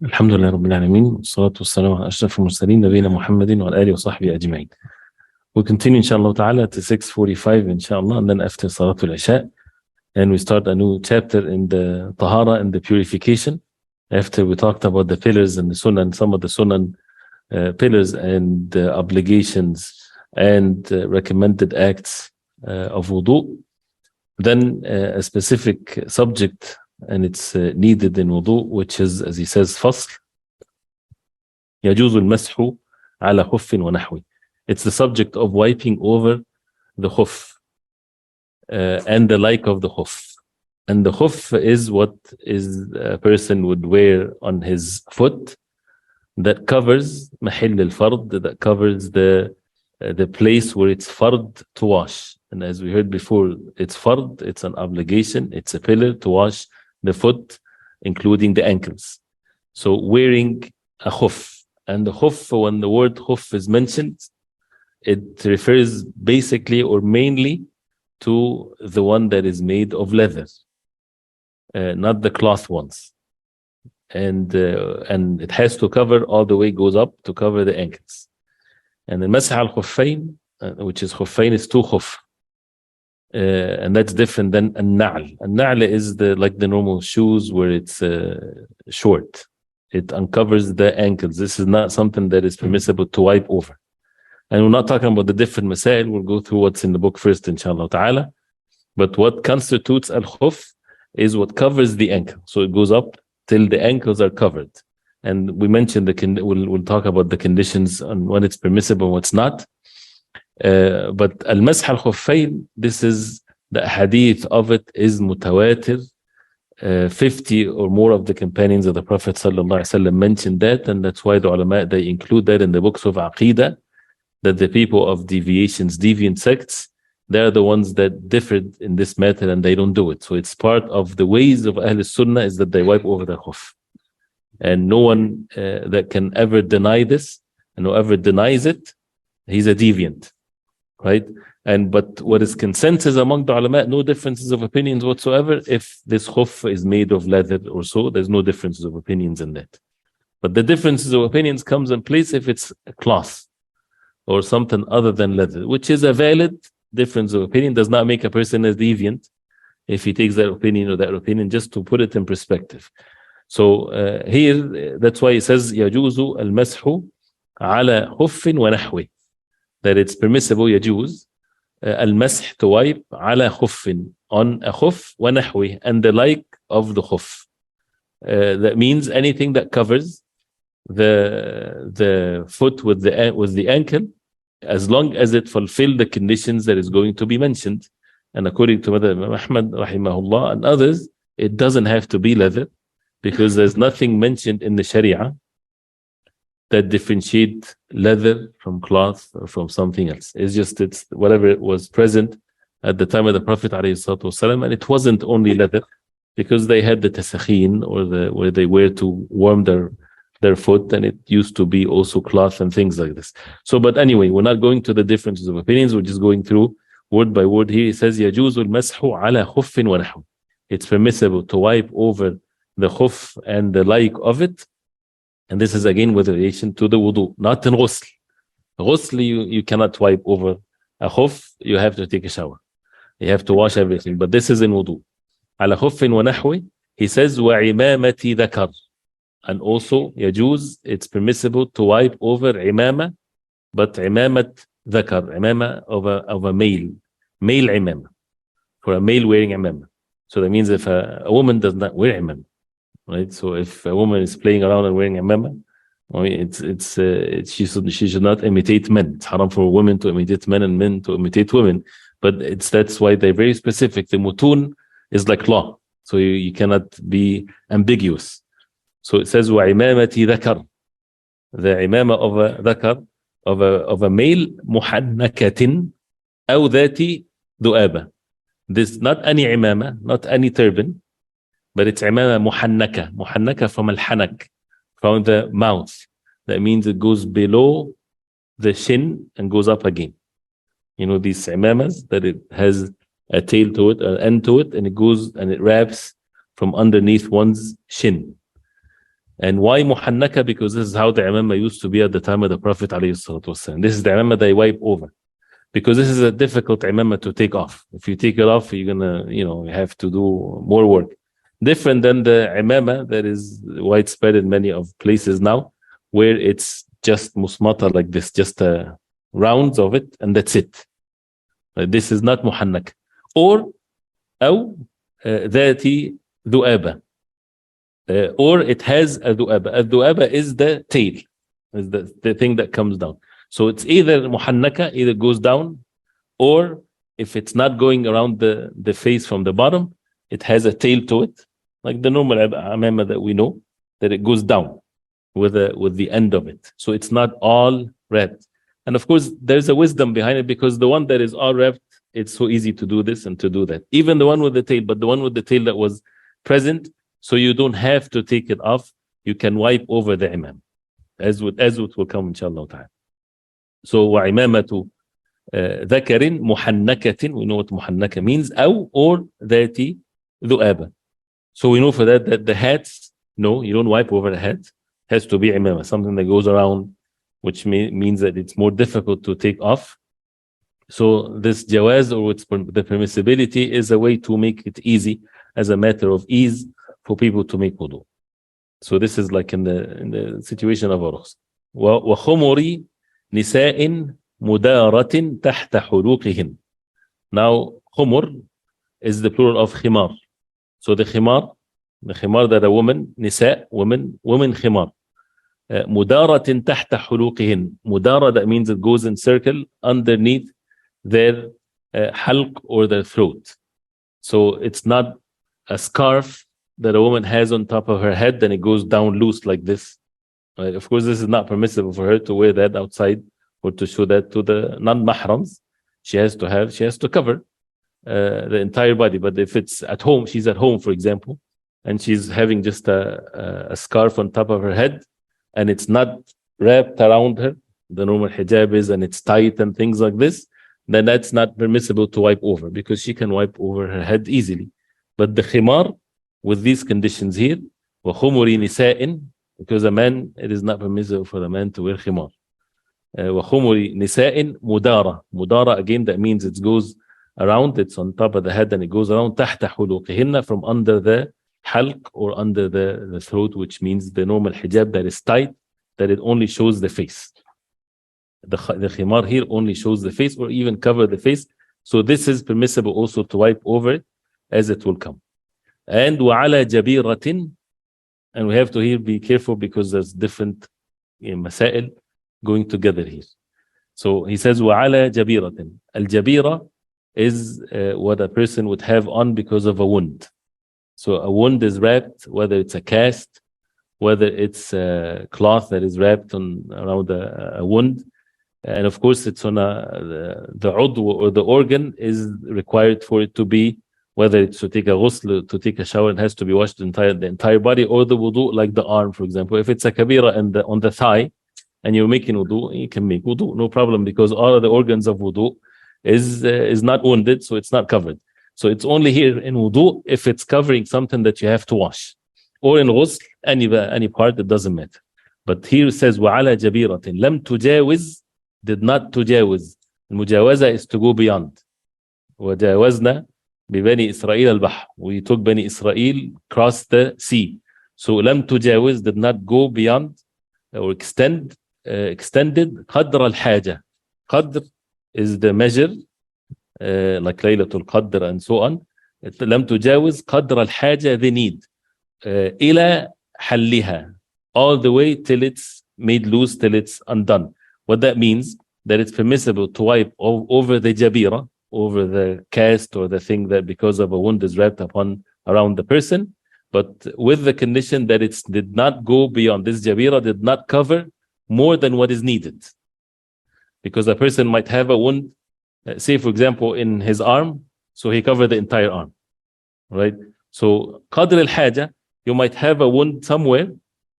الحمد لله رب العالمين والصلاة والسلام على أشرف المرسلين نبينا محمد وعلى آله وصحبه أجمعين. We'll continue inshallah ta'ala to 6:45 inshallah, and then after Salatul Isha, and we start a new chapter in the Taharah and the Purification. After we talked about the pillars and the Sunnah and some of the Sunnah pillars and obligations and recommended acts of wudu, then a specific subject and it's needed in wudu, which is, as he says, فصل يجوز المسح على خف ونحوه. It's the subject of wiping over the khuf and the like of the khuf. And the khuf is what is a person would wear on his foot that covers محل الفرض, that covers the place where it's fard to wash. And as we heard before, it's fard, it's an obligation, it's a pillar to wash the foot, including the ankles. So wearing a khuf, and the khuf, when the word khuf is mentioned, it refers basically or mainly to the one that is made of leather, not the cloth ones. And it has to cover all the way, goes up to cover the ankles. And the masah al-khuffayn, which is khuffayn, is two khuf. And that's different than an-na'l. An-na'l is like the normal shoes where it's short. It uncovers the ankles. This is not something that is permissible to wipe over. And we're not talking about the different masail. We'll go through what's in the book first, inshallah ta'ala. But what constitutes al-khuf is what covers the ankle. So it goes up till the ankles are covered. And we mentioned we'll talk about the conditions on when it's permissible and what's not. But al-masah al-khuffayn, this is the hadith of it is mutawatir. 50 or more of the companions of the Prophet ﷺ mentioned that, and that's why the ulama, they include that in the books of Aqidah, that the people of deviations, deviant sects, they're the ones that differed in this matter and they don't do it. So it's part of the ways of Ahl Sunnah is that they wipe over their khuf. And no one that can ever deny this, and whoever denies it, he's a deviant. Right? But what is consensus among the ulama, no differences of opinions whatsoever. If this khuf is made of leather or so, there's no differences of opinions in that. But the differences of opinions comes in place if it's a cloth or something other than leather, which is a valid difference of opinion, does not make a person a deviant if he takes that opinion or that opinion, just to put it in perspective. So here, that's why it says يجوز المسح على خف ونحوه, that it's permissible, يجوز المسح, to wipe على خف, on a khuf, ونحوه, and the like of the khuf. That means anything that covers the foot with the ankle, as long as it fulfills the conditions that is going to be mentioned. And according to Madhab Imam Ahmad rahimahullah and others, it doesn't have to be leather, because there's nothing mentioned in the Sharia that differentiate leather from cloth or from something else. It's whatever was present at the time of the Prophet ﷺ, and it wasn't only leather, because they had the tasakhin, or where they wear to warm their foot, and it used to be also cloth and things like this. So, but anyway, we're not going to the differences of opinions, we're just going through word by word here. It says يجوز المسح على خف ونحو. It's permissible to wipe over the khuf and the like of it. And this is again with relation to the wudu, not in ghusl. Ghusl, you cannot wipe over a khuf, you have to take a shower. You have to wash everything. But this is in wudu. على خف ونحو, he says وعمامة ذكر. And also, يجوز, it's permissible to wipe over imama, but imamat dhakar, imama of a male imama, for a male wearing imama. So that means if a woman does not wear imama, right? So if a woman is playing around and wearing imama, she should not imitate men. It's haram for women to imitate men and men to imitate women. But that's why they're very specific. The mutun is like law, so you cannot be ambiguous. So it says وَعِمَامَةِ ذَكَرْ, the imama of a dhakar, of a male, مُحَنَّكَةٍ أو ذَاتِ ذُؤَابَةٍ. This not any imama, not any turban, but it's imama muhannaka from al-hanak, from the mouth. That means it goes below the shin and goes up again. You know these imamas that it has a tail to it, an end to it, and it goes and it wraps from underneath one's shin. And why muhannaka? Because this is how the imamah used to be at the time of the Prophet alayhi salatu wasalam. This is the imamah they wipe over. Because this is a difficult imamah to take off. If you take it off, you're gonna, you have to do more work. Different than the imamah that is widespread in many of places now, where it's just musmata like this, just rounds of it, and that's it. This is not muhannak. Or أو ذاتي ذؤابة. Or it has a ذؤابة. A ذؤابة is the tail, is the thing that comes down. So it's either muhannaka, either goes down, or if it's not going around the face from the bottom, it has a tail to it, like the normal amama that we know, that it goes down with the end of it. So it's not all wrapped. And of course, there's a wisdom behind it, because the one that is all wrapped, it's so easy to do this and to do that. Even the one with the tail, but the one with the tail that was present, so you don't have to take it off. You can wipe over the imam, as it will come, inshallah ta'ala. So وعمامة ذكر محنكة, we know what محنكة means, أو or ذاتي ذؤابة. So we know for that the hats, no, you don't wipe over the hat. It has to be imamah, something that goes around, which means that it's more difficult to take off. So this jawaz, or the permissibility, is a way to make it easy, as a matter of ease for people to make wudu. So this is like in the situation of a rukhs. وخمر نساء مدارة تحت حلوقهن. Now khumur is the plural of khimar. So the khimar that a woman, nisa, women khimar. مدارة تحت حلوقهن. Mudara, that means it goes in circle underneath their halq, or their throat. So it's not a scarf that a woman has on top of her head, then it goes down loose like this. Right? Of course, this is not permissible for her to wear that outside, or to show that to the non-mahrams. She has to cover the entire body. But if it's at home, she's at home, for example, and she's having just a scarf on top of her head, and it's not wrapped around her, the normal hijab is, and it's tight and things like this, then that's not permissible to wipe over, because she can wipe over her head easily. But the khimar, with these conditions here, وَخُمُرِ نِسَاءٍ, because a man, it is not permissible for the man to wear khimar. وَخُمُرِ نِسَاءٍ مُدَارَةٍ. Mudara, again, that means it goes around, it's on top of the head, and it goes around تحت حلوقهن, from under the halq, or under the throat, which means the normal hijab that is tight, that it only shows the face. The khimar here only shows the face, or even cover the face. So this is permissible also to wipe over it, as it will come. And وَعَلَى جَبِيرَةٍ, and we have to here be careful, because there's different masail going together here. So he says وَعَلَى جَبِيرَةٍ. Al-jabira is what a person would have on because of a wound. So a wound is wrapped, whether it's a cast, whether it's a cloth that is wrapped around a wound. And of course, it's on the udw, or the organ, is required for it to be, whether it's to take a ghusl, to take a shower, it has to be washed the entire body, or the wudu, like the arm, for example. If it's a kabira on the thigh, and you're making wudu, you can make wudu, no problem, because all of the organs of wudu is not wounded, so it's not covered. So it's only here in wudu if it's covering something that you have to wash, or in ghusl, any part, it doesn't matter. But here it says وَعَلَى جَبِيرَةٍ لَمْ تُجَاوِزْ, did not tujawiz. Mujawaza is to go beyond. وَجَاوَزْنَا بِبَنِي إِسْرَائِيلَ الْبَحْرِ, we took Bani Israel, crossed the sea. So لَمْ تُجَاوِز, did not go beyond, or extended قَدْرَ الْحَاجَة. Qadr is the measure, like Laylatul Qadr and so on. لَمْ تُجَاوِز قَدْرَ الْحَاجَة, the need. إِلَى حَلِّهَا, all the way till it's made loose, till it's undone. What that means, that it's permissible to wipe over the jabira, over the cast, or the thing that because of a wound is wrapped around the person, but with the condition that it did not go beyond. This jabira did not cover more than what is needed. Because a person might have a wound, say for example in his arm, so he covered the entire arm, right? So qadr al-haja, you might have a wound somewhere,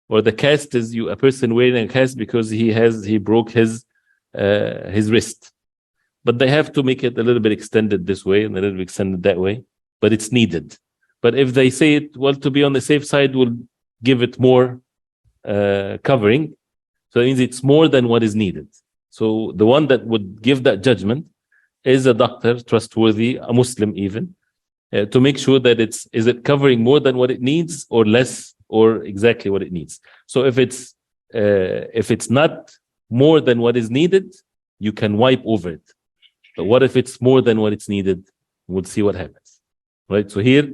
or the cast is a person wearing a cast because he broke his wrist. But they have to make it a little bit extended this way and a little bit extended that way, but it's needed. But if they say it, well, to be on the safe side, we'll give it more covering. So it means it's more than what is needed. So the one that would give that judgment is a doctor, trustworthy, a Muslim even, to make sure that is it covering more than what it needs or less or exactly what it needs. So if it's not more than what is needed, you can wipe over it. But what if it's more than what it's needed? We'll see what happens. Right? So here,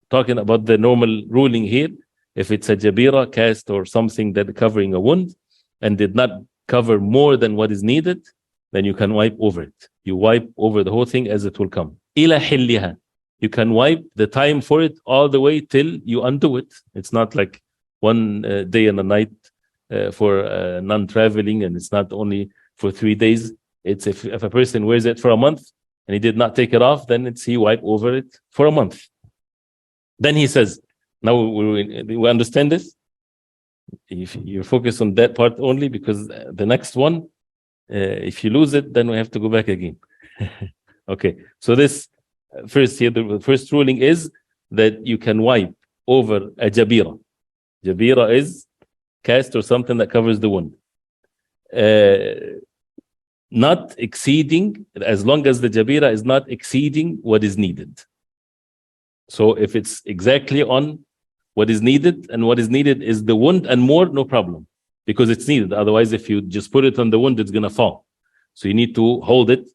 talking about the normal ruling here, if it's a jabira, cast, or something that covering a wound and did not cover more than what is needed, then you can wipe over it. You wipe over the whole thing as it will come. إلى حلها. You can wipe the time for it all the way till you undo it. It's not like one day and a night for non-traveling, and it's not only for 3 days. It's if a person wears it for a month and he did not take it off, then he wipe over it for a month. Then he says, now we understand this? If you focus on that part only, because the next one, if you lose it, then we have to go back again. Okay, so this first here, the first ruling is that you can wipe over a jabira. Jabira is cast or something that covers the wound. Not exceeding, as long as the jabira is not exceeding what is needed. So if it's exactly on what is needed, and what is needed is the wound and more, no problem, because it's needed. Otherwise, if you just put it on the wound, it's going to fall. So you need to hold it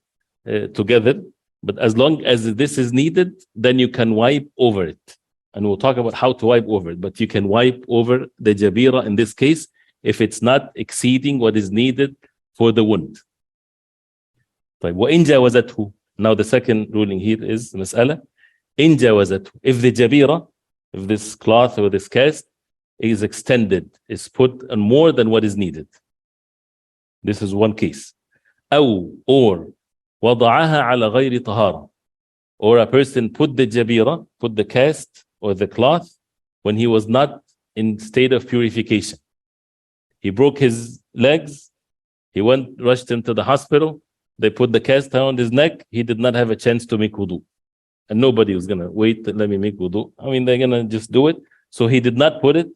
together. But as long as this is needed, then you can wipe over it. And we'll talk about how to wipe over it. But you can wipe over the jabira in this case if it's not exceeding what is needed for the wound. وَإِنْ جَاوَزَتْهُ. Now the second ruling here is مسألة. إِنْ جَاوَزَتْهُ. If the jabira, if this cloth or this cast is extended, is put on more than what is needed. This is one case. أو or وضعها على غير طهارة. Or a person put the jabira, put the cast or the cloth when he was not in state of purification. He broke his legs. He rushed him to the hospital. They put the cast around his neck. He did not have a chance to make wudu. And nobody was going to wait, let me make wudu. I mean, they're going to just do it. So he did not put it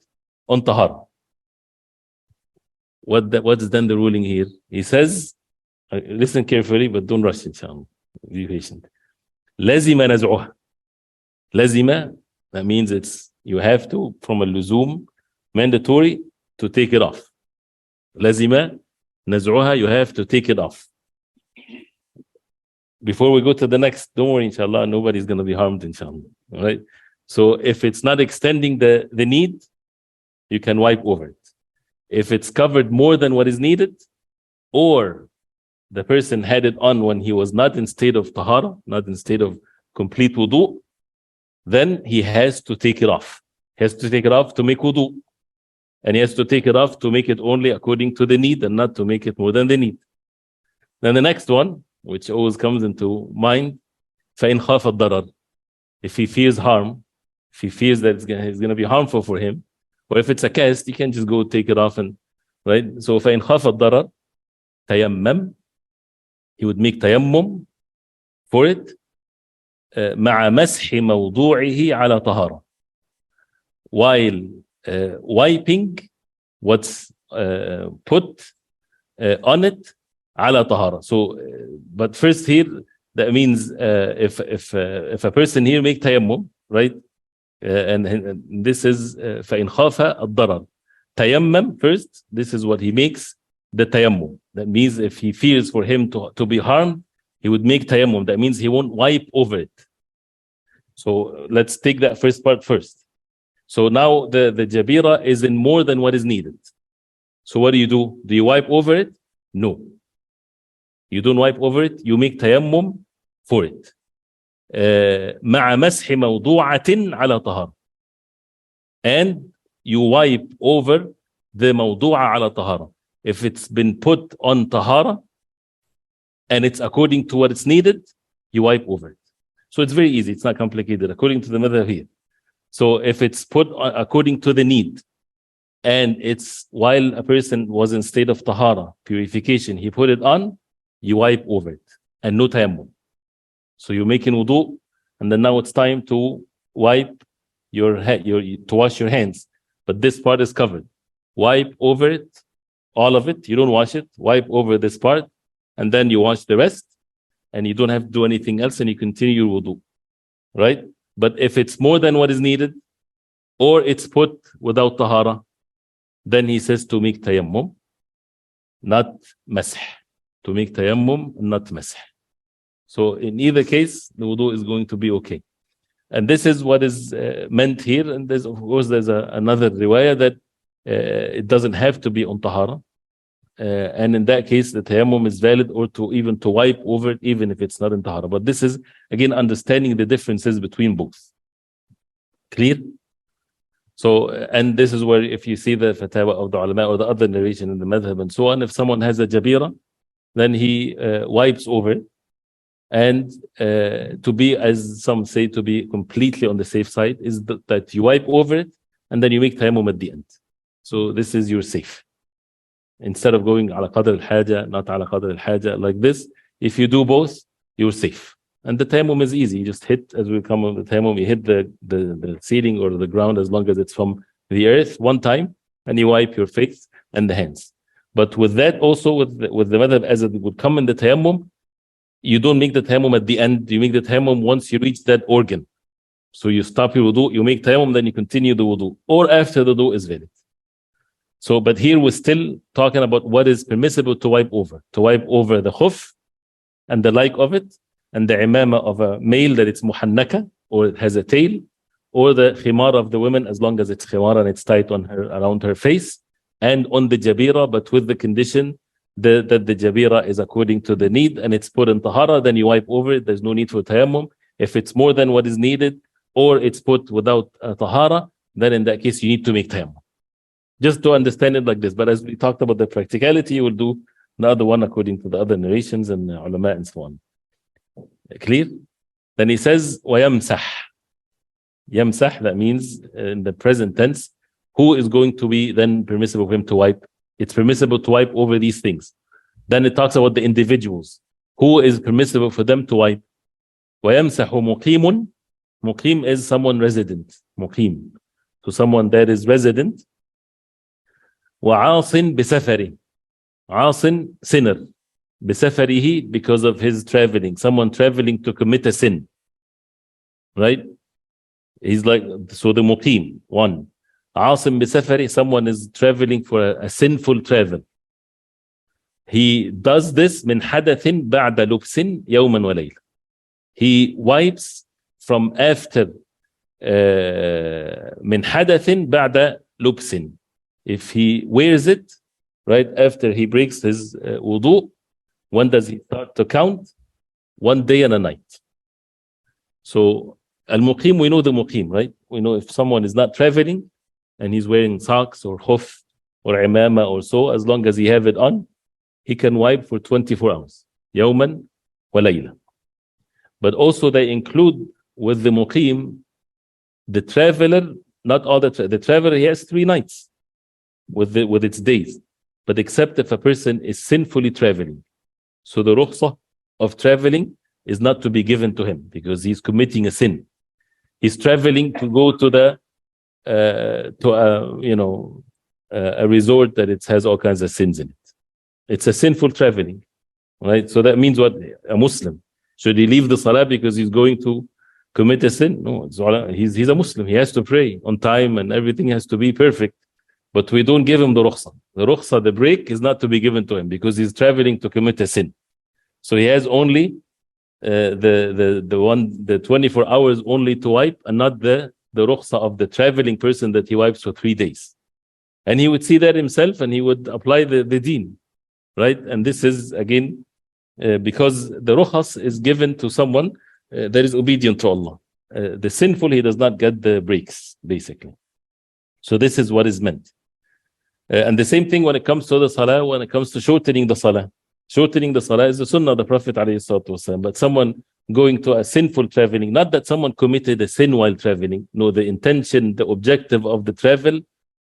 on Taharah. What's then the ruling here? He says, listen carefully, but don't rush, inshallah. Be patient. Lazima naz'uha. Lazima, that means you have to, from a luzum, mandatory, to take it off. Lazima naz'uha, you have to take it off. Before we go to the next, don't worry, inshallah, nobody's going to be harmed, inshallah. All right? So if it's not extending the need, you can wipe over it. If it's covered more than what is needed, or the person had it on when he was not in state of tahara, not in state of complete wudu, then he has to take it off. He has to take it off to make wudu. And he has to take it off to make it only according to the need and not to make it more than the need. Then the next one, which always comes into mind, فَإِنْ خَافَ الضَّرَرِ. If he fears harm, if he fears that it's going to be harmful for him, or if it's a cast, you can just go take it off and, right? So فَإِنْ خَافَ الضَّرَرِ تَيَمَّمْ. He would make tayammum for it مع مسح موضوعه على طهارة, while wiping what's put on it على طهارة. So, but first here, that means if a person here make tayammum, right? And this is فإن خاف الضرر. Tayammum first, this is what he makes the tayammum. That means if he fears for him to be harmed, he would make tayammum. That means he won't wipe over it. So let's take that first part first. So now the jabira is in more than what is needed. So what do? Do you wipe over it? No. You don't wipe over it. You make tayammum for it. مع مسح موضوعة على طهارة. And you wipe over the موضوعة على طهارة. If it's been put on tahara and it's according to what it's needed, you wipe over it. So it's very easy. It's not complicated according to the madhab here. So if it's put according to the need and it's while a person was in state of tahara, purification, he put it on, you wipe over it and no tayammum. So you're making wudu and then now it's time to wipe your head, to wash your hands. But this part is covered. wipe over it, all of it. You don't wash it, wipe over this part, and then you wash the rest, and you don't have to do anything else, and you continue your wudu, right? But if it's more than what is needed, or it's put without tahara, then he says to make tayammum, not masih. To make tayammum, not masih. So in either case, the wudu is going to be okay. And this is what is meant here. And there's, of course, there's another riwayah that it doesn't have to be on tahara. And in that case, the tayammum is valid, or even to wipe over it, even if it's not in tahara. But this is, again, understanding the differences between both. Clear? So, and this is where, if you see the fatwa of the ulama or the other narration in the madhab and so on, if someone has a jabira, then he wipes over it. And to be, as some say, to be completely on the safe side, is that you wipe over it and then you make tayammum at the end. So this is your safe. Instead of going ala qadr al-haja, not ala qadr al-haja, like this, if you do both, you're safe. And the tayammum is easy. You just hit, as we come on the tayammum, you hit the ceiling or the ground, as long as it's from the earth, one time, and you wipe your face and the hands. But with that also, with the madhab as it would come in the tayammum, you don't make the tayammum at the end. You make the tayammum once you reach that organ. So you stop your wudu, you make tayammum, then you continue the wudu, or after the wudu is valid. So, but here we're still talking about what is permissible to wipe over the khuf and the like of it, and the imama of a male that it's muhannaka, or it has a tail, or the khimar of the women, as long as it's khimar and it's tied on her, around her face, and on the jabira, but with the condition that the jabira is according to the need, and it's put in tahara, then you wipe over it. There's no need for tayammum. If it's more than what is needed, or it's put without tahara, then in that case you need to make tayammum. Just to understand it like this. But as we talked about the practicality, you will do the other one according to the other narrations and ulama and so on. Clear? Then he says, وَيَمْسَحْ. Yamsah, that means in the present tense, who is going to be then permissible for him to wipe? It's permissible to wipe over these things. Then it talks about the individuals. Who is permissible for them to wipe? وَيَمْسَحُ مُقِيمٌ. Muqim is someone resident. Muqim. So someone that is resident. وَعَاصٍ بِسَفَرِ. عاصٍ, sinner. بِسَفَرِهِ, because of his traveling. Someone traveling to commit a sin. Right? He's like, so the muqim, one. عاصٍ بِسَفَرِ, someone is traveling for a sinful travel. He does this من حدث بعد لبس يوما وليلة. He wipes from after من حدث بعد لبس. If he wears it, right after he breaks his wudu, when does he start to count? 1 day and a night. So al-muqim, we know the muqim, right? We know if someone is not traveling and he's wearing socks or khuf or imama or so, as long as he have it on, he can wipe for 24 hours. Yawman wa layla. But also they include with the muqim, the traveler, not all the traveler, he has 3 nights with its days. But except if a person is sinfully traveling. So the rukhsah of traveling is not to be given to him because he's committing a sin. He's traveling to go to the a resort that it has all kinds of sins in it. It's a sinful traveling, right? So that means what? A Muslim. Should he leave the salah because he's going to commit a sin? No, he's a Muslim. He has to pray on time and everything has to be perfect. But we don't give him the rukhsah. The rukhsah, the break, is not to be given to him because he's traveling to commit a sin. So he has only the 24 hours only to wipe, and not the rukhsah of the traveling person that he wipes for 3 days. And he would see that himself and he would apply the deen, right? And this is again because the rukhas is given to someone that is obedient to Allah. The sinful, he does not get the breaks, basically. So this is what is meant. And the same thing when it comes to the salah, when it comes to shortening the salah. Shortening the salah is the sunnah of the Prophet ﷺ. But someone going to a sinful traveling, not that someone committed a sin while traveling. No, the intention, the objective of the travel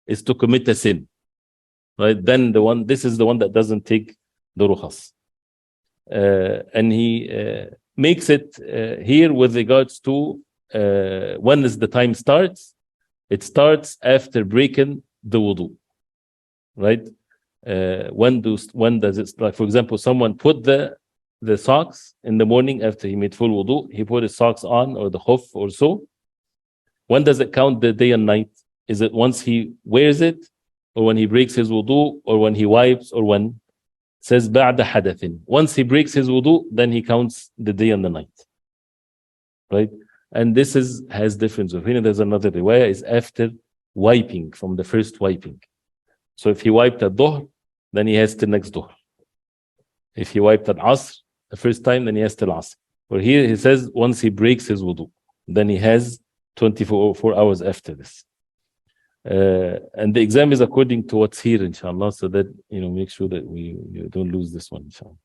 is to commit a sin. Right? Then this is the one that doesn't take the rukhas. And he makes it here with regards to when is the time starts. It starts after breaking the wudu. right? When does it, like for example, someone put the socks in the morning after he made full wudu, he put his socks on or the khuf or so. When does it count the day and night? Is it once he wears it, or when he breaks his wudu, or when he wipes, or when? It says ba'da hadathin. Once he breaks his wudu, then he counts the day and the night, right? And this has difference opinion. There's another riwayah is after wiping, from the first wiping. So if he wiped at dhuhr, then he has till next dhuhr. If he wiped at asr the first time, then he has till asr. Or here he says once he breaks his wudu, then he has 24 hours after this. And the exam is according to what's here, inshallah, so that make sure that we don't lose this one, inshallah.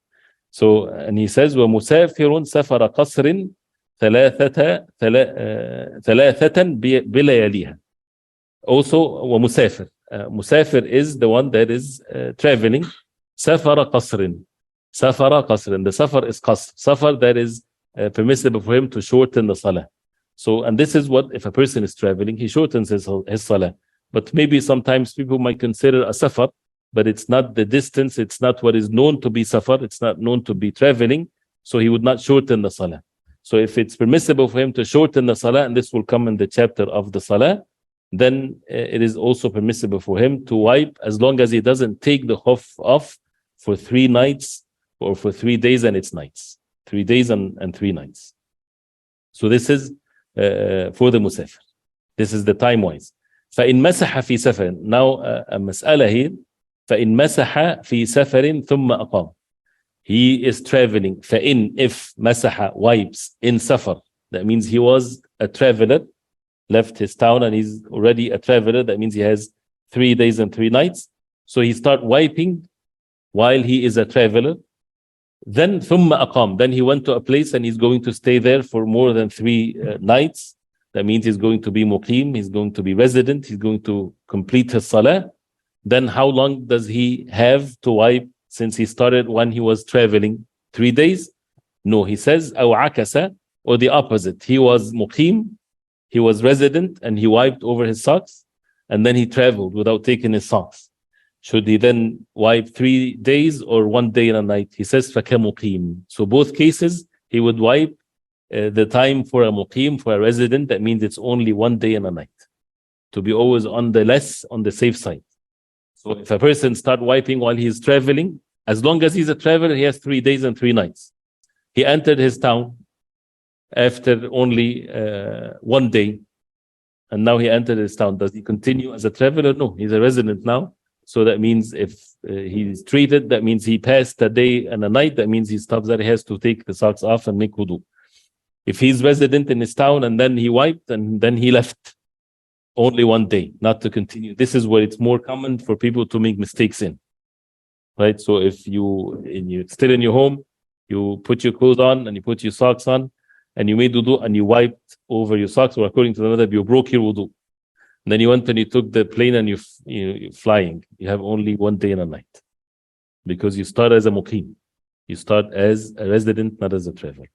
So, and he says وَمُسَافِرٌ سَفَرَ قَصْرٍ ثلاثة بلياليها. Also ومسافر. Musafir is the one that is traveling. Safara qasrin. Safara qasrin. The safar is qasr. Safar that is permissible for him to shorten the salah. So, and this is what, if a person is traveling, he shortens his salah. But maybe sometimes people might consider a safar, but it's not the distance, it's not what is known to be safar, it's not known to be traveling, so he would not shorten the salah. So if it's permissible for him to shorten the salah, and this will come in the chapter of the salah, then it is also permissible for him to wipe as long as he doesn't take the khuf off for 3 nights or for 3 days and its nights. 3 days and 3 nights. So this is for the musafir. This is the time-wise. فإن مسح في سفر. Now a مسألة here. فإن مسح في سفر ثم أقام. He is traveling. فإن, if مسح, wipes in safar. That means he was a traveler, left his town and he's already a traveler. That means he has 3 days and 3 nights. So he start wiping while he is a traveler. Then ثم أقام. Then he went to a place and he's going to stay there for more than 3 nights. That means he's going to be muqim, he's going to be resident, he's going to complete his salah. Then how long does he have to wipe since he started when he was traveling? 3 days? No, he says أو عكس, or the opposite. He was muqim, he was resident, and he wiped over his socks, and then he traveled without taking his socks. Should he then wipe 3 days or 1 day and a night? He says فكمقيم. So both cases, he would wipe the time for a muqim, for a resident. That means it's only 1 day and a night, to be always on the safe side. So if a person start wiping while he's traveling, as long as he's a traveler, he has 3 days and 3 nights. He entered his town after only 1 day, and now he entered his town. Does he continue as a traveler? No, he's a resident now. So that means if he's treated, that means he passed a day and a night. That means he stops there. He has to take the socks off and make wudu. If he's resident in his town and then he wiped and then he left, only 1 day, not to continue. This is where it's more common for people to make mistakes in, right? So if you're still in your home, you put your clothes on and you put your socks on and you made wudu and you wiped over your socks, or according to the madhab, you broke your wudu. And then you went and you took the plane and you're flying. You have only 1 day and a night, because you start as a muqim. You start as a resident, not as a traveler.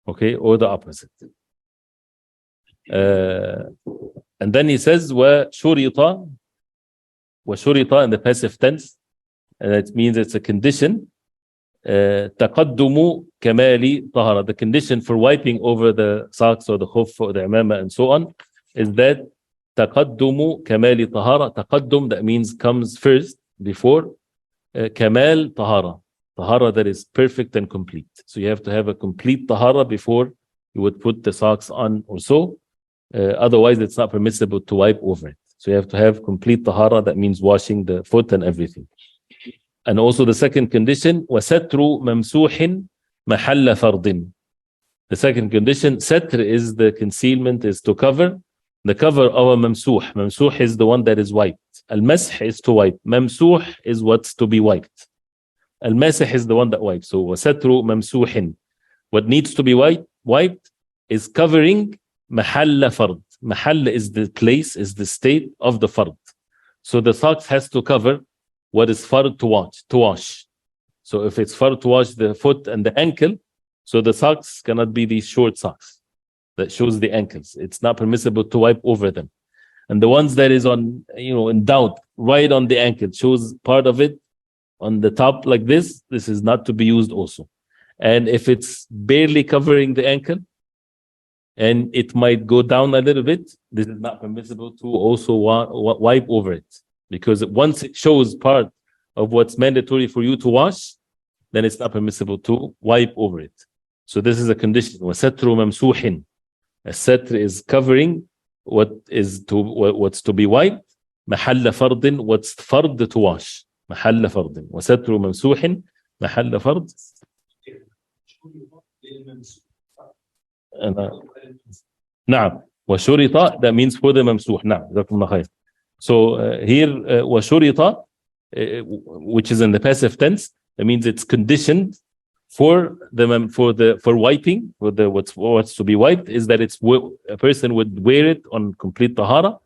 Okay, or the opposite. And then he says وَشُرِطَ in the passive tense, and it means it's a condition. تَقَدُّمُ كَمَالِ طَهَرَةٍ. The condition for wiping over the socks or the khuf or the imama and so on is that تَقَدُّمُ كَمَالِ طَهَرَةٍ. تَقَدُّم, that means comes first, before. كَمَال طَهَرَةٍ. Tahara that is perfect and complete. So you have to have a complete tahara before you would put the socks on or so. Otherwise, it's not permissible to wipe over it. So you have to have complete tahara. That means washing the foot and everything. And also the second condition, وَسَتْرُ مَمْسُوحٍ مَحَلَّ فَرْضٍ. The second condition, satr is the concealment, is to cover. The cover of a mamsuh. Mamsuh is the one that is wiped. Al-masih is to wipe. Mamsuh is what's to be wiped. Al-masih is the one that wipes. So وَسَتْرُ مَمْسُوحٍ. What needs to be wiped is covering محل فرض. Mahall is the place, is the state of the fard. So the socks has to cover what is fard to wash. So if it's fard to wash the foot and the ankle, so the socks cannot be these short socks that shows the ankles. It's not permissible to wipe over them. And the ones that is on, in doubt, right on the ankle, shows part of it on the top like this is not to be used also. And if it's barely covering the ankle and it might go down a little bit, this is not permissible to also wipe over it. Because once it shows part of what's mandatory for you to wash, then it's not permissible to wipe over it. So this is a condition. وَسَتْرُ مَمْسُوحٍ. A satr is covering what's to be wiped. مَحَلَّ فَرْضٍ. What's fard to wash. محل فرض وستر ممسوح محل فرض. نعم وشرط, that means for the ممسوح. نعم جزاكم الله خير. So here وشرط, which is in the passive tense, that means it's conditioned for wiping, for the what's to be wiped, is that a person would wear it on complete tahara,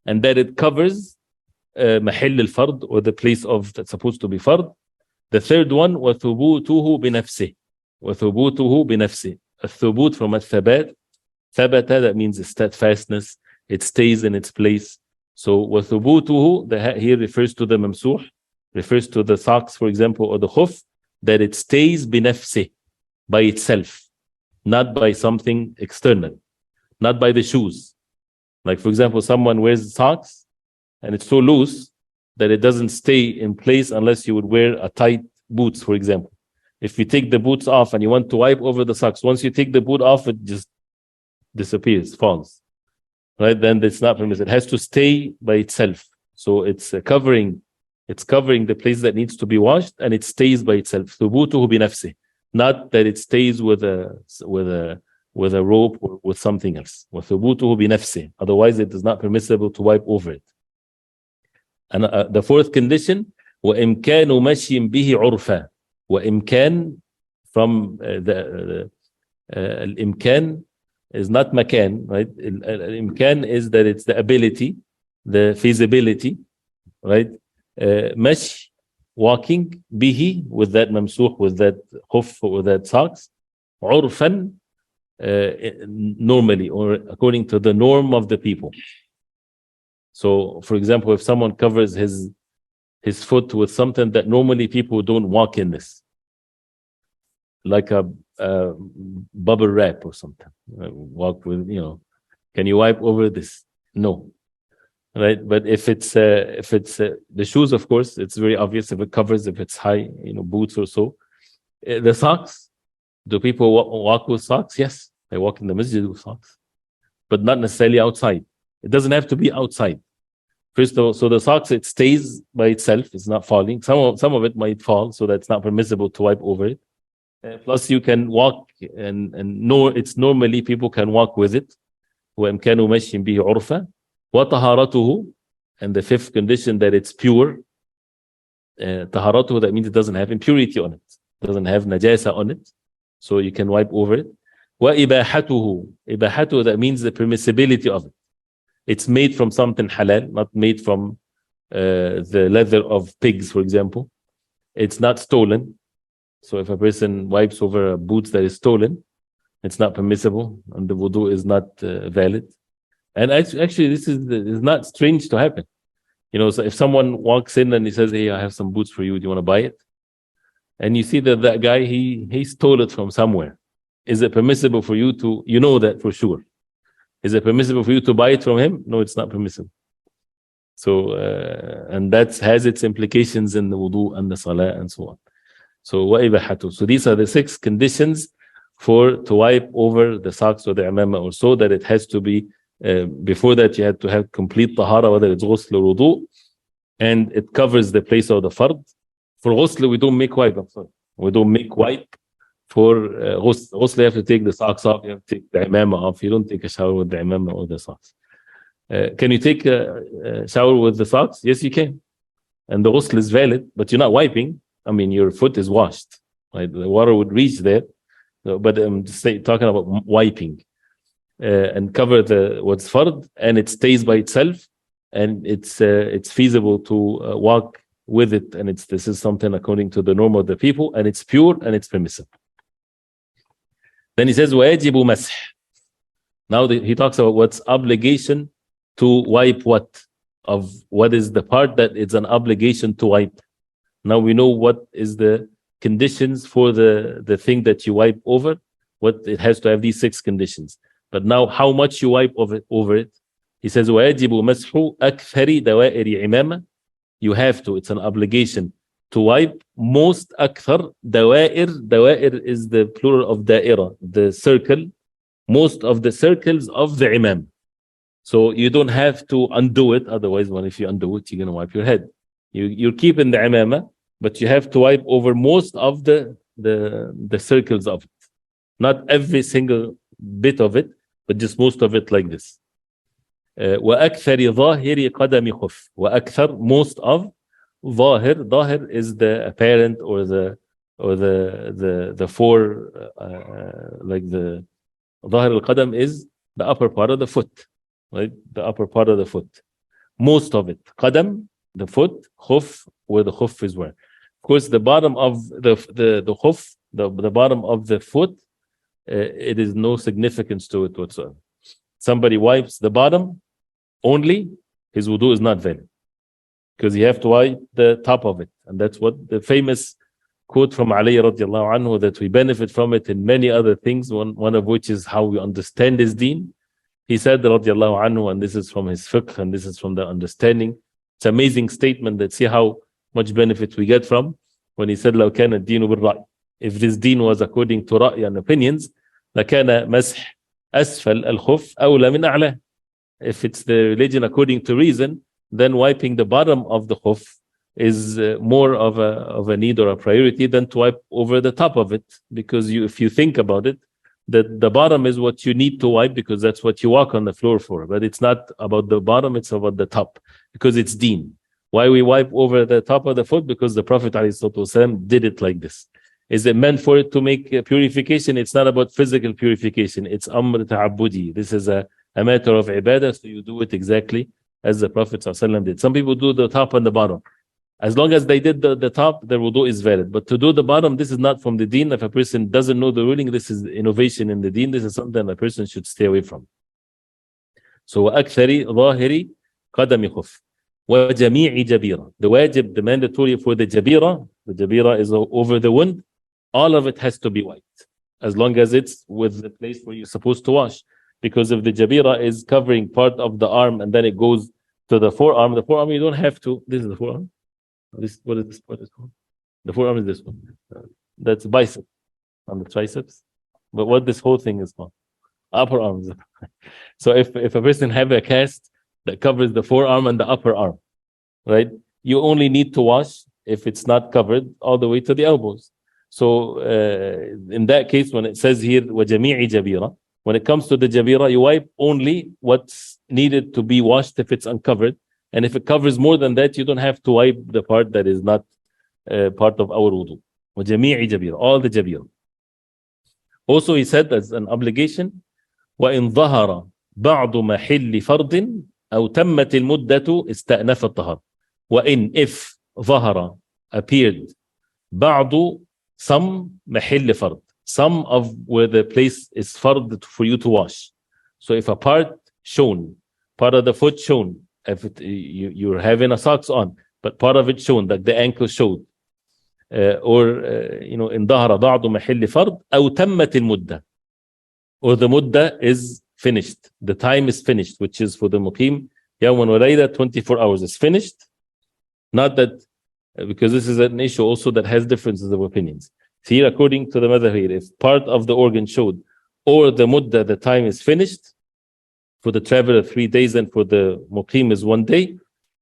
and that it covers محل الفرض, or the place of that's supposed to be fard. The third one, وثبوته بنفسه. وثبوته بنفسه. الثبوت from الثبات. ثبت, that means the steadfastness. It stays in its place. So وثبوته, here refers to the mamsuh, refers to the socks, for example, or the khuf, that it stays بنفسه, by itself, not by something external, not by the shoes. Like, for example, someone wears socks and it's so loose that it doesn't stay in place unless you would wear a tight boots, for example. If you take the boots off and you want to wipe over the socks, once you take the boot off, it just disappears, falls. Right? Then it's not permissible. It has to stay by itself. So it's covering the place that needs to be washed, and it stays by itself. ثبوته بنفسه. Not that it stays with a rope or with something else. وثبوته بنفسه. Otherwise, it is not permissible to wipe over it. And the fourth condition, وإمكان مشي به عرفا. وإمكان, from الإمكان is not makan, right? الإمكان is that it's the ability, the feasibility, right? مشي, walking, به, with that mamsuh, with that khuf, with that socks, عرفا, normally, or according to the norm of the people. So, for example, if someone covers his foot with something that normally people don't walk in this, like a bubble wrap or something, walk with, can you wipe over this? No, right? But if it's the shoes, of course, it's very obvious if it covers, if it's high, boots or so. The socks, do people walk with socks? Yes, they walk in the masjid with socks, but not necessarily outside. It doesn't have to be outside. First of all, so the socks, it stays by itself. It's not falling. Some of it might fall, so that's not permissible to wipe over it. Plus, you can walk, and it's normally people can walk with it. وَإِمْكَانُ مَشْيٍ بِهِ عُرْفًا وَطَهَارَتُهُ. And the fifth condition, that it's pure. طَهَارَتُهُ, that means it doesn't have impurity on it. It doesn't have najasa on it. So you can wipe over it. وَإِبَاحَتُهُ. إِبَاحَتُهُ, that means the permissibility of it. It's made from something halal, not made from the leather of pigs, for example. It's not stolen. So if a person wipes over a boot that is stolen, it's not permissible, and the wudu is not valid. And actually, this is not strange to happen. So if someone walks in and he says, "Hey, I have some boots for you. Do you want to buy it?" And you see that guy, he stole it from somewhere. Is it permissible for you to, that for sure? Is it permissible for you to buy it from him? No, it's not permissible. So, and that has its implications in the wudu and the salah and so on. So, وَإِبَاحَتُ. So these are the 6 conditions to wipe over the socks or the imamah, or so, that it has to be, before that you had to have complete tahara, whether it's ghusl or wudu, and it covers the place of the fard. For ghusl, we don't make wipe. We don't make wipe. For ghusl, you have to take the socks off, you have to take the imamah off. You don't take a shower with the imamah or the socks. Can you take a shower with the socks? Yes, you can. And the ghusl is valid, but you're not wiping. I mean, your foot is washed. Right? The water would reach there. But I'm just talking about wiping. And cover what's fard, and it stays by itself, and it's feasible to walk with it, and this is something according to the norm of the people, and it's pure and it's permissible. Then he says, وَيَجِبُ مَسْحٍ. Now he talks about what's obligation to wipe what? Of what is the part that it's an obligation to wipe. Now we know what is the conditions for the thing that you wipe over. What it has to have these 6 conditions. But now how much you wipe over it? He says, وَيَجِبُ مَسْحُ أَكْثَرِ دَوَائِرِ عِمَامَةٍ. You have to, it's an obligation to wipe most أكثر دوائر. Dawa'ir is the plural of da'ira, the circle, most of the circles of the imam. So you don't have to undo it. Otherwise, if you undo it, you're going to wipe your head. You're keeping the imamah, but you have to wipe over most of the circles of it. Not every single bit of it, but just most of it like this. وأكثر ظاهر قدم خف. وأكثر, most of. ظاهر is the apparent or the four, like the ظاهر القدم is the upper part of the foot, right? The upper part of the foot. Most of it. قدم, the foot. خف, where the khuf is where. Of course, the bottom of the khuf, the bottom of the foot, it is no significance to it whatsoever. Somebody wipes the bottom only, his wudu is not valid, because you have to wipe the top of it. And that's what the famous quote from Ali radiallahu anhu, that we benefit from it in many other things, one of which is how we understand his deen. He said radiallahu anhu, and this is from his fiqh, and this is from the understanding. It's an amazing statement that see how much benefit we get from, when he said, لو كان الدين بالرأي. If this deen was according to رأي and opinions, لكان مسح أسفل الخف أولى من أعلى. If it's the religion according to reason, then wiping the bottom of the khuf is more of a need or a priority than to wipe over the top of it. Because if you think about it, the bottom is what you need to wipe, because that's what you walk on the floor for. But it's not about the bottom, it's about the top, because it's deen. Why we wipe over the top of the foot? Because the Prophet ﷺ did it like this. Is it meant for it to make purification? It's not about physical purification. It's amr ta'abbudi. This is a matter of ibadah, so you do it exactly as the Prophet ﷺ did. Some people do the top and the bottom. As long as they did the top, their wudu is valid. But to do the bottom, this is not from the deen. If a person doesn't know the ruling, this is innovation in the deen. This is something a person should stay away from. So وَأَكْثَرِ ظَاهِرِ قَدَمِ خُفٍ وَجَمِيعِ جَبِيرًا. The wajib, the mandatory for the jabira is over the wound. All of it has to be wiped, as long as it's with the place where you're supposed to wash. Because if the jabira is covering part of the arm and then it goes to the forearm you don't have to. This is the forearm. What is this part is called? The forearm is this one. That's bicep on the triceps. But what this whole thing is called? Upper arm. So if a person have a cast that covers the forearm and the upper arm, right? You only need to wash, if it's not covered, all the way to the elbows. So in that case, when it says here وَجَمِيعِ جَبِيرًا, when it comes to the jabira, you wipe only what's needed to be washed if it's uncovered. And if it covers more than that, you don't have to wipe the part that is not part of our wudu. وَجَمِيعِ جَبِيرًا, all the jabira. Also, he said as an obligation, وَإِنْ ظَهَرَ بَعْضُ مَحِلِّ فَرْضٍ أَوْ تَمَّتِ الْمُدَّةُ اسْتَأْنَفَ الطَّهَارَةُ. وَإِنْ, if ظَهَرَ, appeared, بعض, some, محل فرض, some of where the place is fard for you to wash. So if a part shown, part of the foot shown, if you're having a socks on, but part of it shown, like the ankle showed, or in ظهر بعض محل فرض أو تمت المدة, or the mudda is finished, the time is finished, which is for the muqim, يوم وليلة, 24 hours is finished. Not that, because this is an issue also that has differences of opinions. So here, according to the madhab here, if part of the organ showed, or the mudda, the time is finished, for the traveler 3 days, and for the muqim is 1 day,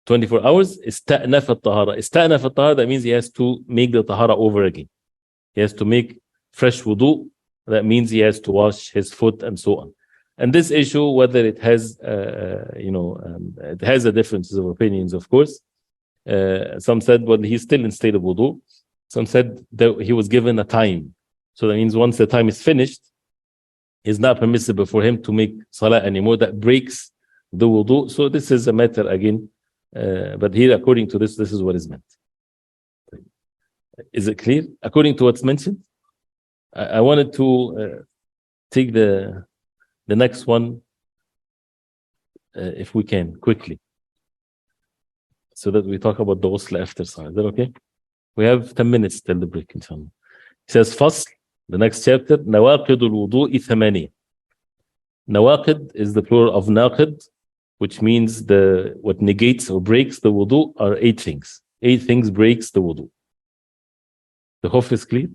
24 hours, ista'naf al-tahara. Ista'naf al-tahara, that means he has to make the tahara over again. He has to make fresh wudu. That means he has to wash his foot and so on. And this issue, whether it has, it has a differences of opinions, of course. Some said, well, he's still in state of wudu. Some said that he was given a time. So that means once the time is finished, it's not permissible for him to make salah anymore. That breaks the wudu. So this is a matter again. But here, according to this is what is meant. Is it clear? According to what's mentioned? I wanted to take the next one. if we can, quickly, so that we talk about the ghusl after Salah. Is that okay? We have 10 minutes till the break, inshallah. It says, Fasl, the next chapter, نواقض الوضوء ثمانية. Nawaqid is the plural of naqid, which means what negates or breaks the wudu are 8 things. 8 things breaks the wudu. The khuf is clear?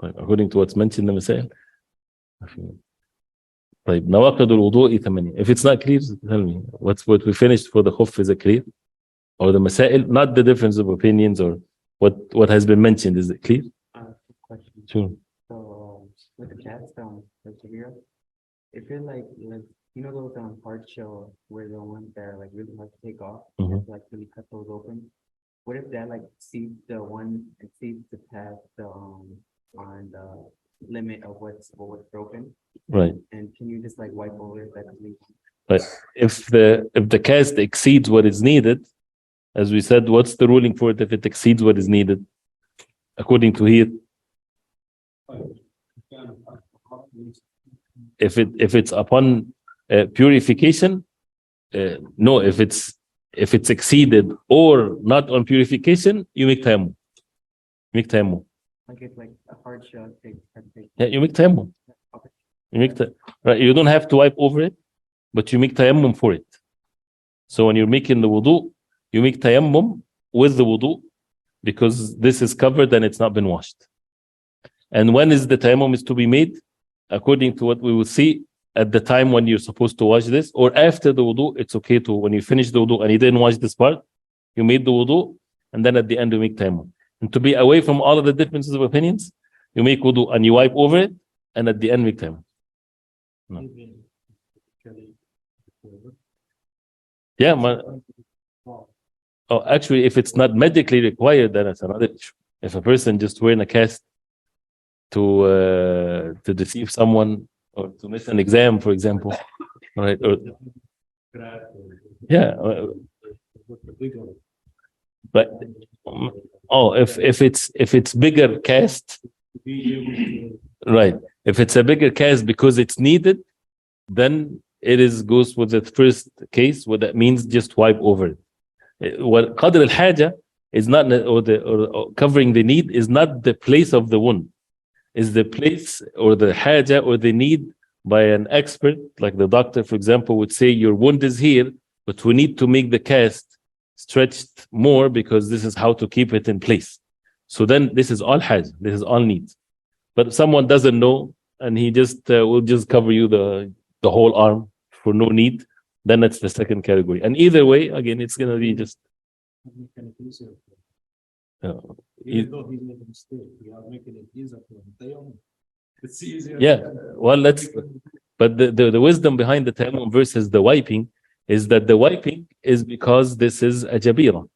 According to what's mentioned in the Masail. نواقض الوضوء ثمانية. If it's not clear, tell me. What we finished for the khuf, is it clear? Or the Masail, not the difference of opinions or what has been mentioned, is it clear? Question. Sure. So with the capstone, if you're like you know those hard shell where the ones that are like really hard to take off, you have to like really cut those open. What if that like exceeds the path on the limit of what's broken? Right. And can you just like wipe over it? But if the cast exceeds what is needed, as we said, what's the ruling for it if it exceeds what is needed? According to here, if it's upon purification, no. If it's exceeded or not on purification, you make tayammum. Like it's like a hard shell. Yeah, you make tayammum. Right. You don't have to wipe over it, but you make tayammum for it. So when you're making the wudu, you make tayammum with the wudu, because this is covered and it's not been washed. And when is the tayammum is to be made? According to what we will see, at the time when you're supposed to wash this, or after the wudu. It's okay to, when you finish the wudu and you didn't wash this part, you made the wudu, and then at the end you make tayammum. And to be away from all of the differences of opinions, you make wudu and you wipe over it, and at the end make tayammum. No. Yeah, oh, actually, if it's not medically required, then it's another issue. If a person just wearing a cast to deceive someone or to miss an exam, for example, right? Or, yeah, but if it's bigger cast, right? If it's a bigger cast because it's needed, then it goes with the first case. What that means, just wipe over it. What qadr al-haja is not, or covering the need is not the place of the wound, is the place or the haja or the need by an expert, like the doctor, for example, would say your wound is here, but we need to make the cast stretched more because this is how to keep it in place. So then this is all haja, this is all need. But if someone doesn't know and he just will just cover you the whole arm for no need, then that's the second category. And either way, again, it's going to be just even though he's making a mistake, we are making it easier for him. It's easier. Yeah, well, but the wisdom behind the tayammum versus the wiping is that the wiping is because this is a jabira.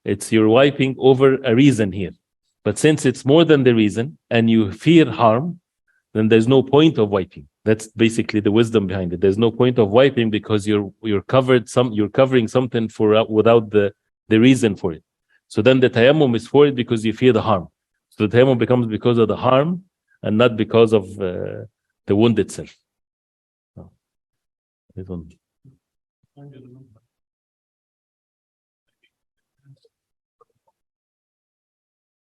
It's you're wiping over a reason here. But since it's more than the reason and you fear harm, then there's no point of wiping. That's basically the wisdom behind it. There's no point of wiping because you're covering something without the reason for it. So then the tayammum is for it because you fear the harm. So the tayammum becomes because of the harm and not because of the wound itself. No. The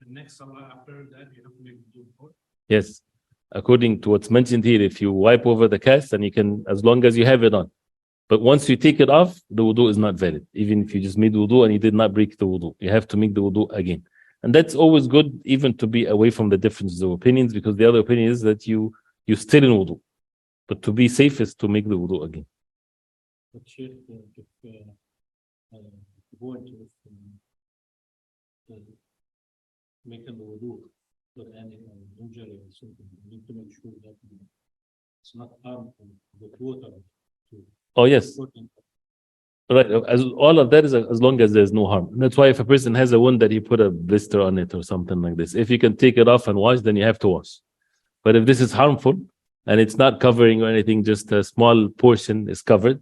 next salah after that, you have to make wudu. Yes. According to what's mentioned here, if you wipe over the cast, and you can, as long as you have it on. But once you take it off, the wudu is not valid. Even if you just made wudu and you did not break the wudu, you have to make the wudu again. And that's always good, even to be away from the differences of opinions, because the other opinion is that you still in wudu. But to be safe is to make the wudu again. But Sheikh, making the wudu with any injury or something, you need to make sure that it's not harmful to the water. Oh yes, right. As all of that is as long as there's no harm. That's why if a person has a wound that he put a blister on it or something like this, if you can take it off and wash, then you have to wash. But if this is harmful and it's not covering or anything, just a small portion is covered,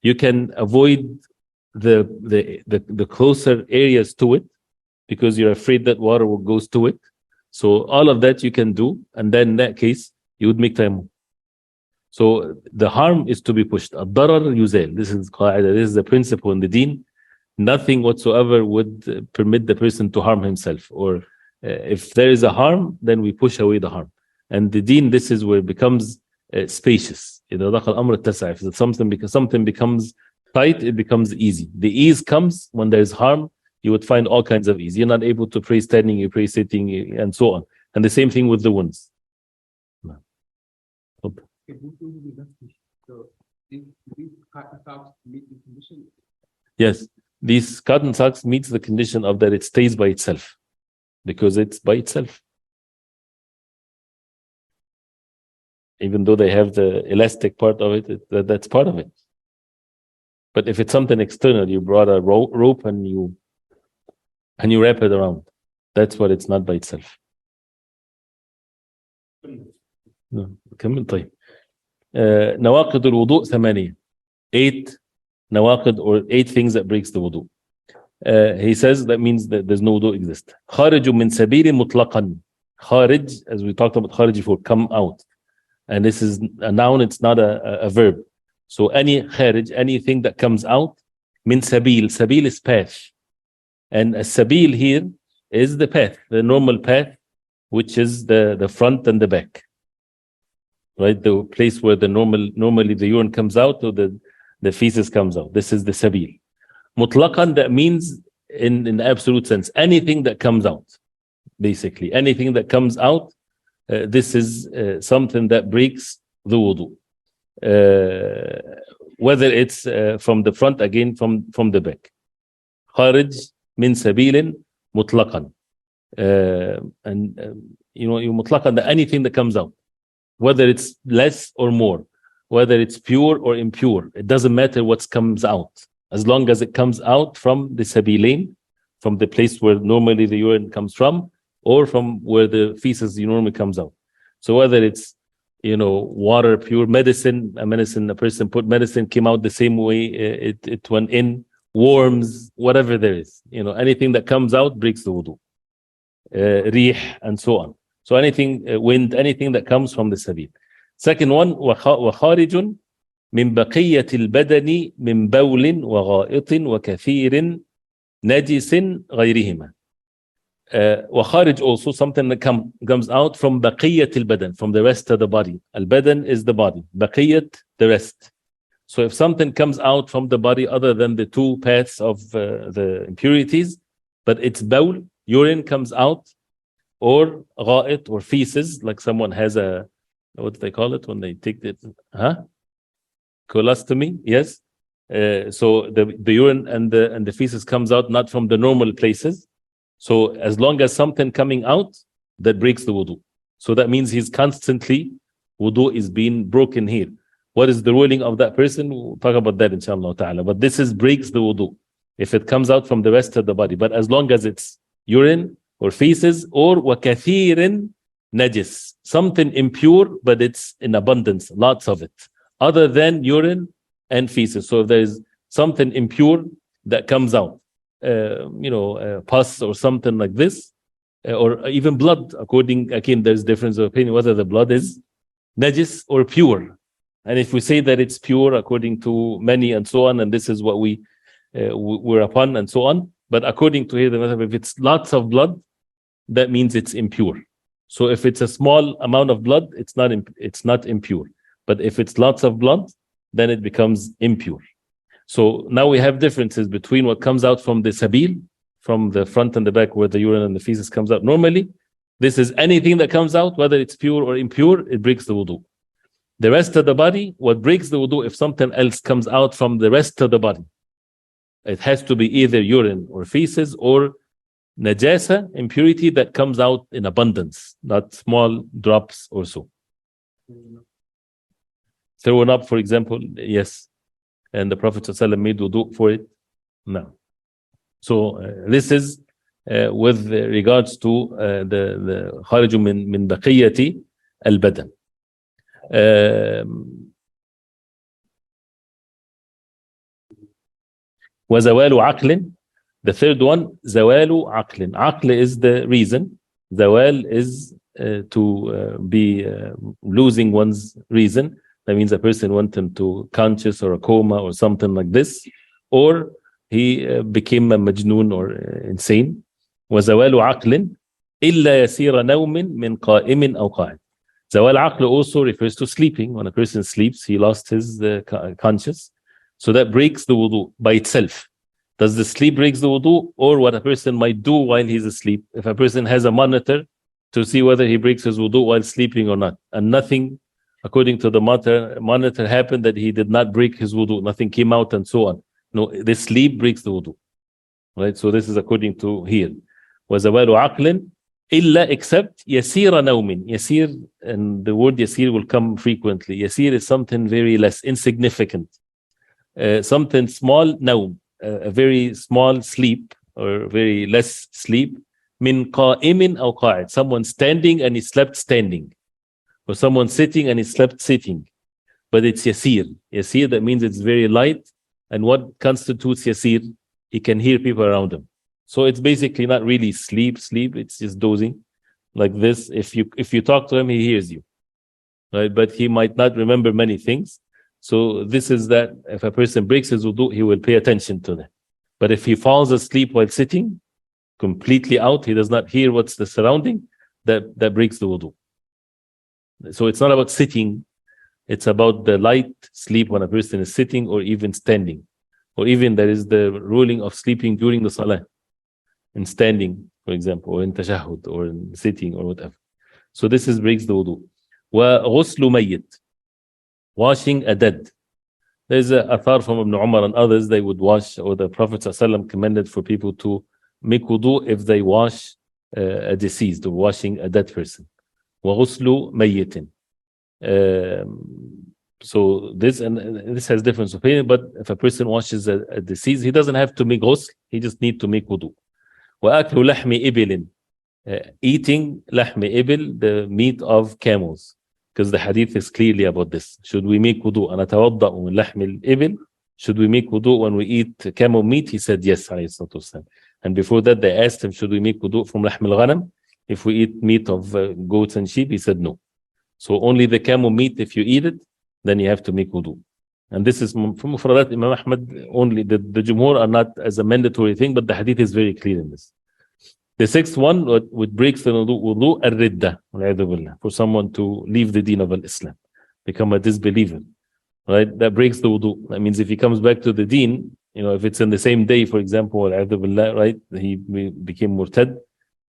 you can avoid the closer areas to it because you're afraid that water goes to it. So all of that you can do, and then in that case you would make tayammum. So the harm is to be pushed. الضرر يزال. This is قاعدة. This is the principle in the deen. Nothing whatsoever would permit the person to harm himself. Or if there is a harm, then we push away the harm. And the deen, this is where it becomes spacious. إذا دخل الأمر اتسع. If something becomes tight, it becomes easy. The ease comes when there is harm. You would find all kinds of ease. You're not able to pray standing, you pray sitting, and so on. And the same thing with the wounds. So these cotton socks meet the condition. Yes, these cotton socks meets the condition of that it stays by itself, because it's by itself. Even though they have the elastic part of it, that's part of it. But if it's something external, you brought a rope and you wrap it around. That's what it's not by itself. No, كمل طيب. نواقض الوضوء 8. 8 nawaqid, or 8 things that breaks the wudu. He says that means that there's no wudu exist. خارج من سبيل مطلقا. خارج, as we talked about kharij before, come out. And this is a noun, it's not a verb. So any kharij, anything that comes out, min sabil. Sabil is path. And a sabil here is the path, the normal path, which is the front and the back. Right? The place where normally the urine comes out, or the feces comes out. This is the sabil. Mutlaqan, that means in absolute sense, anything that comes out. Basically, anything that comes out, this is something that breaks the wudu. Whether it's from the front, again from the back. Kharij min sabilin mutlaqan. And you mutlaqan, that anything that comes out, whether it's less or more, whether it's pure or impure, it doesn't matter what comes out, as long as it comes out from the sabilain, from the place where normally the urine comes from, or from where the feces normally comes out. So whether it's water, pure medicine, a person put medicine, came out the same way it went in, worms, whatever there is, anything that comes out breaks the wudu. Rih, and so on. So anything, wind, anything that comes from the sabil. Second one, وخارج من بقية البدن من بول وغائط وكثير نجس غيرهما. وخارج, also something that comes out from بقية البدن, from the rest of the body. Al-badan is the body, بقية, the rest. So if something comes out from the body other than the 2 paths of the impurities, but it's bawl, urine comes out, or غائط, or feces, like someone has a, what do they call it when they take it? Colostomy, yes. So the urine and the feces comes out not from the normal places. So as long as something coming out, that breaks the wudu. So that means he's constantly, wudu is being broken here. What is the ruling of that person? We'll talk about that inshallah ta'ala. But this breaks the wudu if it comes out from the rest of the body. But as long as it's urine or feces, or وَكَثِيرٍ najis, something impure, but it's in abundance, lots of it, other than urine and feces. So if there is something impure that comes out, pus or something like this, or even blood, again, there's difference of opinion whether the blood is najis or pure. And if we say that it's pure according to many and so on, and this is what we're upon and so on, but according to here, if it's lots of blood, that means it's impure. So if it's a small amount of blood, it's not impure. But if it's lots of blood, then it becomes impure. So now we have differences between what comes out from the sabil, from the front and the back where the urine and the feces comes out. Normally, this is anything that comes out, whether it's pure or impure, it breaks the wudu. The rest of the body, what breaks the wudu, if something else comes out from the rest of the body, it has to be either urine or feces or najasa, impurity that comes out in abundance, not small drops or so. Thrown up, for example, yes. And the Prophet ﷺ made wudu for it. No. So this is with regards to the kharij min baqiyati al-badan. وزوال عقل. The third one, zawalu aqlin. Aql is the reason. Zawal is to be losing one's reason. That means a person went into conscious or a coma or something like this, or he became a majnoon or insane. وزوال عقل إلا يسير نوم من قائم أو قاعد. Zawal aql also refers to sleeping. When a person sleeps, he lost his conscious. So that breaks the wudu by itself. Does the sleep breaks the wudu, or what a person might do while he's asleep? If a person has a monitor to see whether he breaks his wudu while sleeping or not, and nothing, according to the monitor happened that he did not break his wudu, nothing came out and so on. No, the sleep breaks the wudu. Right? So this is according to here. وَزَوَالُ عَقْلٍ إِلَّا except يَسِيرَ نَوْمٍ. Yasir, and the word yasir will come frequently. Yasir is something very less, insignificant. Something small, nawm, a very small sleep, or very less sleep. Min qa'imin aw qa'id. Someone standing and he slept standing. Or someone sitting and he slept sitting. But it's yasir. Yasir, that means it's very light. And what constitutes yasir? He can hear people around him. So it's basically not really sleep, it's just dozing. Like this, if you talk to him, he hears you. Right? But he might not remember many things. So this is that if a person breaks his wudu, he will pay attention to that. But if he falls asleep while sitting, completely out, he does not hear what's the surrounding, that breaks the wudu. So it's not about sitting, it's about the light sleep when a person is sitting or even standing. Or even there is the ruling of sleeping during the salah, in standing, for example, or in tashahhud, or in sitting, or whatever. So this breaks the wudu. وَغُسْلُ مَيِّت, washing a dead. There's a athar from Ibn Umar and others, they would wash, or the Prophet ﷺ commanded for people to make wudu if they wash a deceased, or washing a dead person. وَغُسْلُ مَيِّتٍ. So this has different opinion, but if a person washes a deceased, he doesn't have to make ghusl, he just need to make wudu. وَأَكْلُ لَحْمِ إِبِلٍ, eating لحم إبل, the meat of camels, because the hadith is clearly about this. Should we make wudu? أَنَتَوَضَّأُ مِنْ لَحْمِ الْإِبِلِ, should we make wudu when we eat camel meat? He said yes, عليه الصلاة والسلام. And before that they asked him, should we make wudu from لحم الغنم? If we eat meat of goats and sheep? He said no. So only the camel meat, if you eat it, then you have to make wudu. And this is from Mufradat Imam Ahmad only. The Jumhur are not as a mandatory thing, but the hadith is very clear in this. The sixth one, what breaks the wudu, al-ridda, for someone to leave the deen of Islam, become a disbeliever. Right? That breaks the wudu. That means if he comes back to the deen, if it's in the same day, for example, right, he became murtad,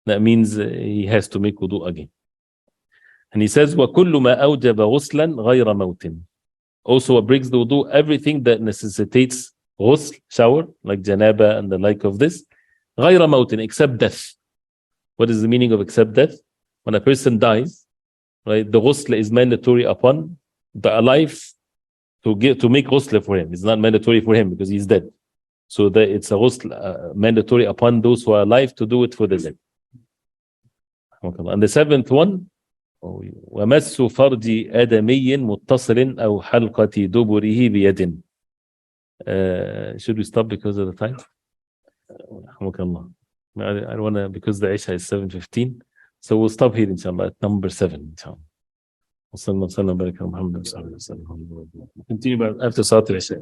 that means he has to make wudu again. And he says, وَكُلُّ مَا أَوْجَبَ غُسْلًا غَيْرَ مَوْتٍ. Also, what breaks the wudu, everything that necessitates ghusl, shower, like janaba and the like of this, غَيْرَ مَوْتٍ, except death. What is the meaning of except death? When a person dies, right, the ghusl is mandatory upon the alive to make ghusl for him. It's not mandatory for him because he's dead. So it's a ghusl mandatory upon those who are alive to do it for the dead. And the seventh one, وَمَسُّ فَرْجِ آدَمِيٍّ مُتَّصِلٍ أَوْ حَلْقَةِ دُبُرِهِ بِيَدٍ. Should we stop because of the time? I don't want to, because the Isha is 7:15. So we'll stop here, inshallah, at number 7, inshallah. Continue after Salat al-Isha.